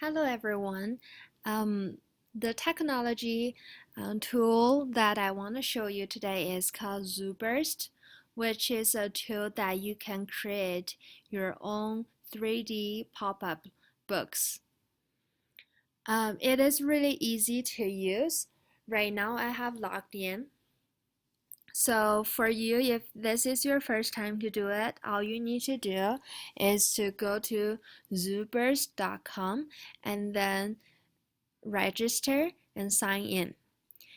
Hello everyone. The technology tool that I want to show you today is called ZooBurst, which is a tool that you can create your own 3D pop-up books. It is really easy to use. Right now I have logged in. So for you, if this is your first time to do it, all you need to do is to go to zooburst.com and then register and sign in.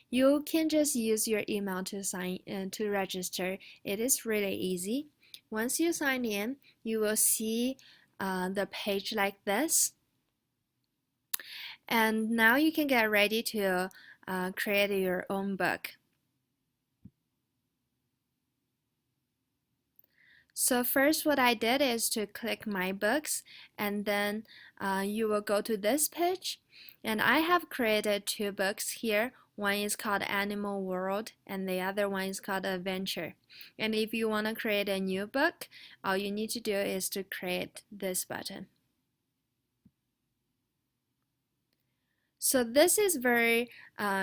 You can just use your email to sign in to register. It is really easy. Once you sign in, you will see the page like this. And now you can get ready to create your own book. So first what I did is to click my books, and then you will go to this page, and I have created two books here. One is called Animal World and the other one is called Adventure. And if you want to create a new book, all you need to do is to create this button. So this is very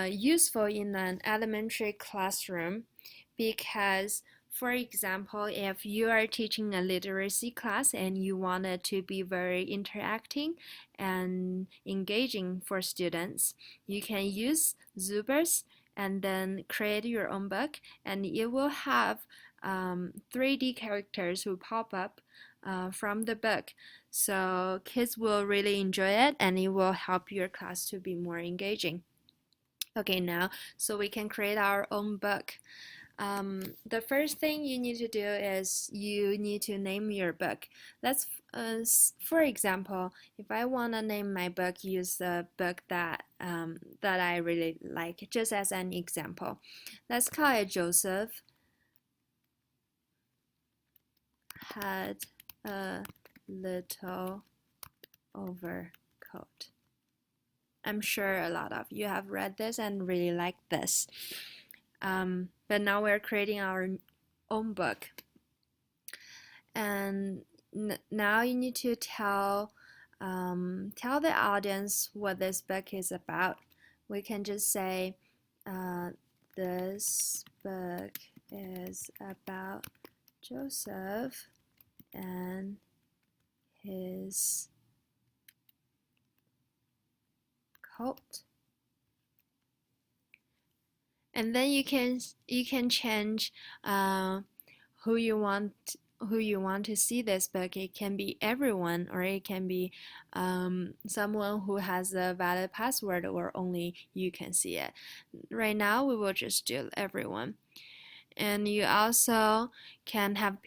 useful in an elementary classroom because, for example, if you are teaching a literacy class and you want it to be very interacting and engaging for students, you can use ZooBurst and then create your own book, and it will have 3D characters who pop up from the book. So kids will really enjoy it and it will help your class to be more engaging. Okay, now, so we can create our own book. The first thing you need to do is you need to name your book. Let's, for example, if I want to name my book, use the book that I really like, just as an example. Let's call it Joseph Had a Little Overcoat. I'm sure a lot of you have read this and really like this. But now we're creating our own book. And now you need to tell the audience what this book is about. We can just say, this book is about Joseph and his coat. And then you can change who you want to see this book. It can be everyone, or it can be someone who has a valid password, or only you can see it. Right now we will just do everyone. And you also can have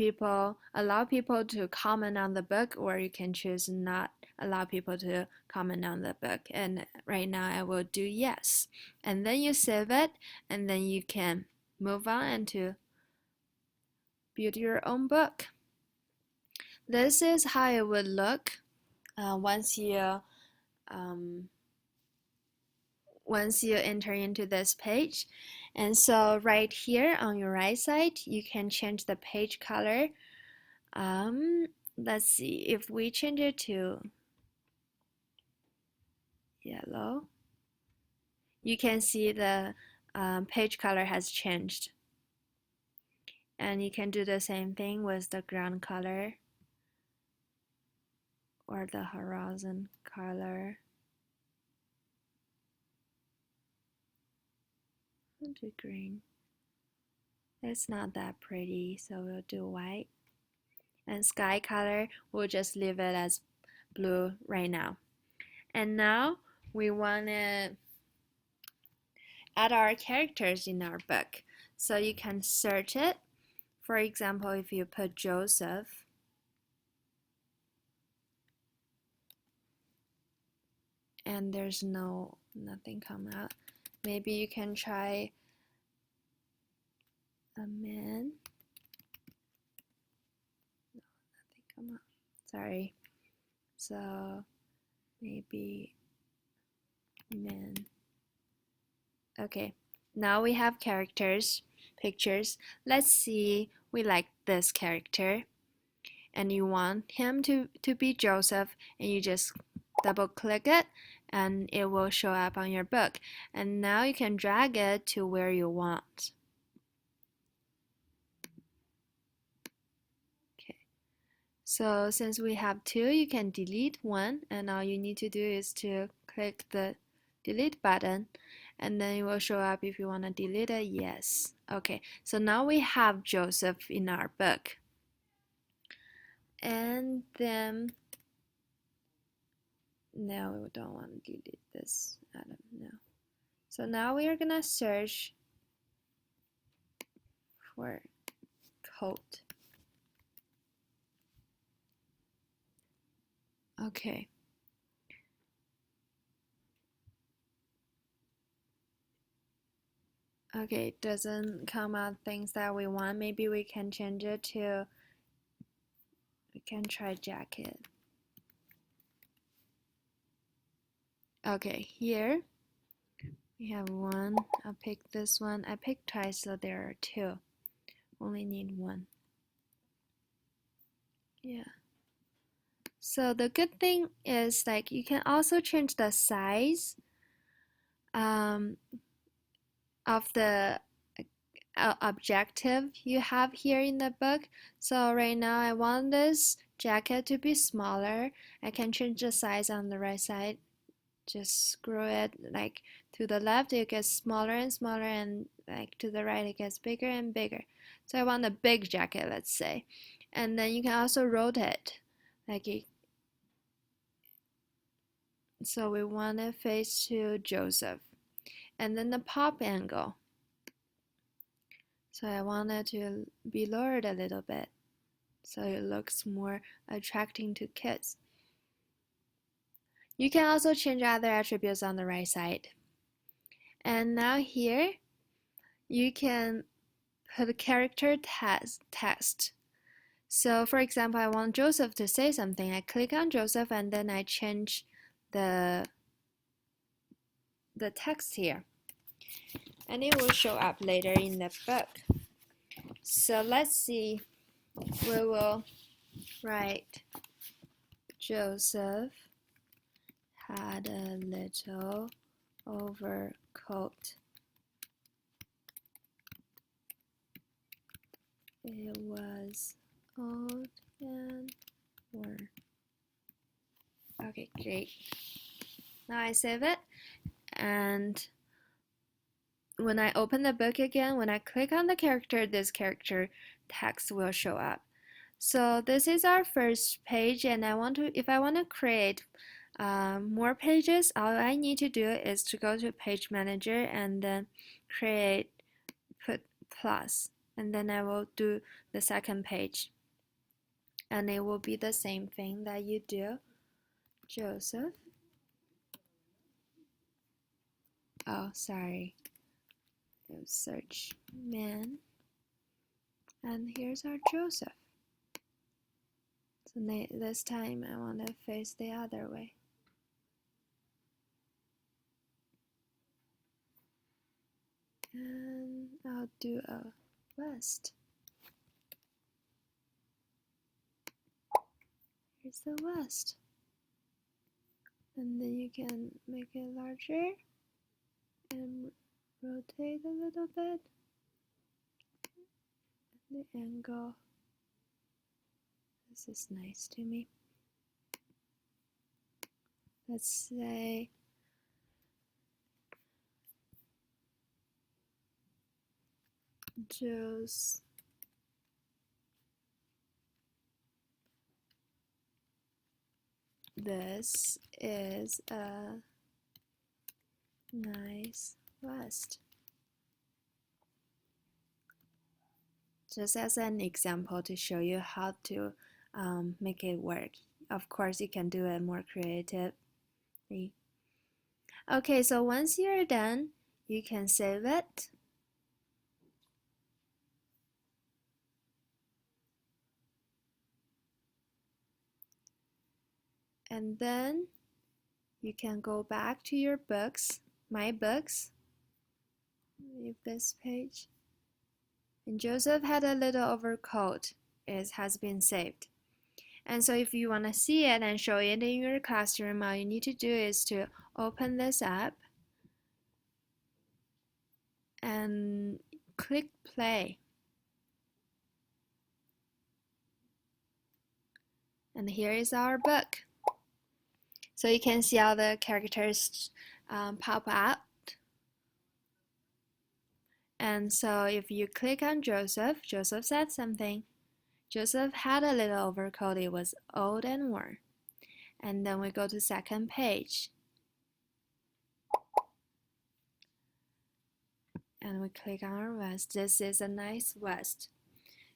allow people to comment on the book, or you can choose not allow people to comment on the book. And right now I will do yes. And then you save it, and then you can move on and to build your own book. This is how it would look once you enter into this page. And so right here on your right side, you can change the page color. Let's see, if we change it to yellow, you can see the page color has changed. And you can do the same thing with the ground color or the horizon color. I'll do green. It's not that pretty, so we'll do white. And sky color, we'll just leave it as blue right now. And now we want to add our characters in our book. So you can search it. For example, if you put Joseph, and there's nothing come out. Maybe you can try a man. No, nothing come out. Sorry. So maybe man. Okay, now we have characters, pictures. Let's see, we like this character and you want him to be Joseph, and you just double click it and it will show up on your book. And now you can drag it to where you want. Okay. So since we have two, you can delete one, and all you need to do is to click the delete button, and then it will show up if you want to delete it. Yes. Okay, so now we have Joseph in our book. And then no, we don't want to delete this Adam. No. So now we are gonna search for coat. Okay. Okay, it doesn't come out things that we want. Maybe we can change it to, we can try jacket. Okay, here we have one. I'll pick this one. I picked twice, so there are two. Only need one. Yeah. So the good thing is like you can also change the size of the objective you have here in the book. So right now I want this jacket to be smaller. I can change the size on the right side. Just screw it like to the left, it gets smaller and smaller, and like to the right it gets bigger and bigger. So I want a big jacket, let's say. And then you can also rotate like it. So we want to face to Joseph. And then the pop angle. So I want it to be lowered a little bit so it looks more attracting to kids. You can also change other attributes on the right side. And now here you can put character text. So for example, I want Joseph to say something. I click on Joseph and then I change the text here. And it will show up later in the book. So let's see. We will write Joseph had a little overcoat. It was old and worn. Okay, great. Now I save it, and when I open the book again, when I click on the character, this character text will show up. So this is our first page, and if I want to create more pages, all I need to do is to go to Page Manager and then put plus, and then I will do the second page, and it will be the same thing that you do. Joseph. Oh, sorry. Search man, and here's our Joseph. So this time I want to face the other way. And I'll do a west. Here's the west. And then you can make it larger and rotate a little bit. And the angle. This is nice to me. Let's say Joe's this is a nice vest. Just as an example to show you how to make it work. Of course, you can do it more creatively. Okay, so once you're done, you can save it. And then you can go back to your books, my books, leave this page. And Joseph had a little overcoat. It has been saved. And so if you want to see it and show it in your classroom, all you need to do is to open this up and click play. And here is our book. So you can see all the characters pop out. And so if you click on Joseph, Joseph said something. Joseph had a little overcoat. It was old and worn. And then we go to second page. And we click on our vest. This is a nice vest.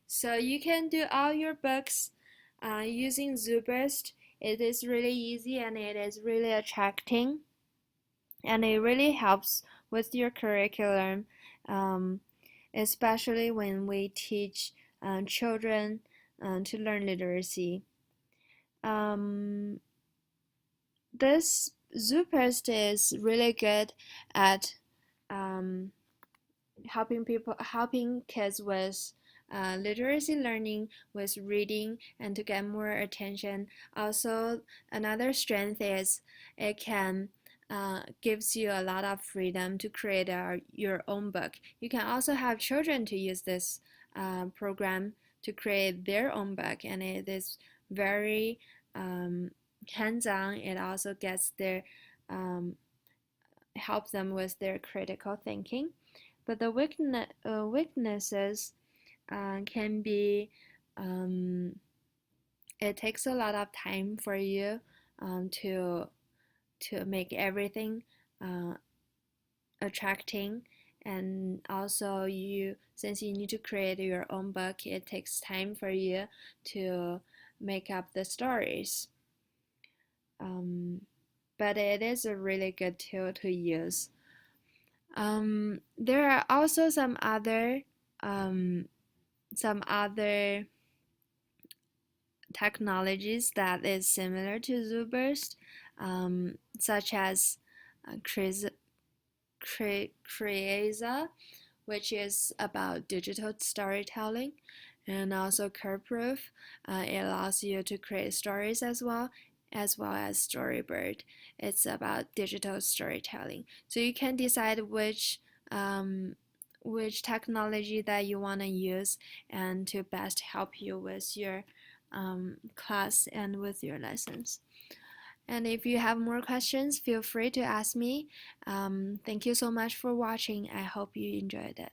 So you can do all your books using ZooBurst. It is really easy and it is really attracting. And it really helps with your curriculum, especially when we teach children to learn literacy. This ZooBurst is really good at helping kids with literacy learning, with reading, and to get more attention. Also, another strength is it can gives you a lot of freedom to create your own book. You can also have children to use this program to create their own book, and it is very hands-on. It also gets their helps them with their critical thinking. But the weaknesses can be it takes a lot of time for you to make everything attracting, and also since you need to create your own book, it takes time for you to make up the stories. But it is a really good tool to use. There are also some other technologies that is similar to ZooBurst, such as Creaza, which is about digital storytelling, and also Curveproof. It allows you to create stories as well as Storybird. It's about digital storytelling. So you can decide which technology that you want to use and to best help you with your class and with your lessons. And if you have more questions, feel free to ask me. Thank you so much for watching. I hope you enjoyed it.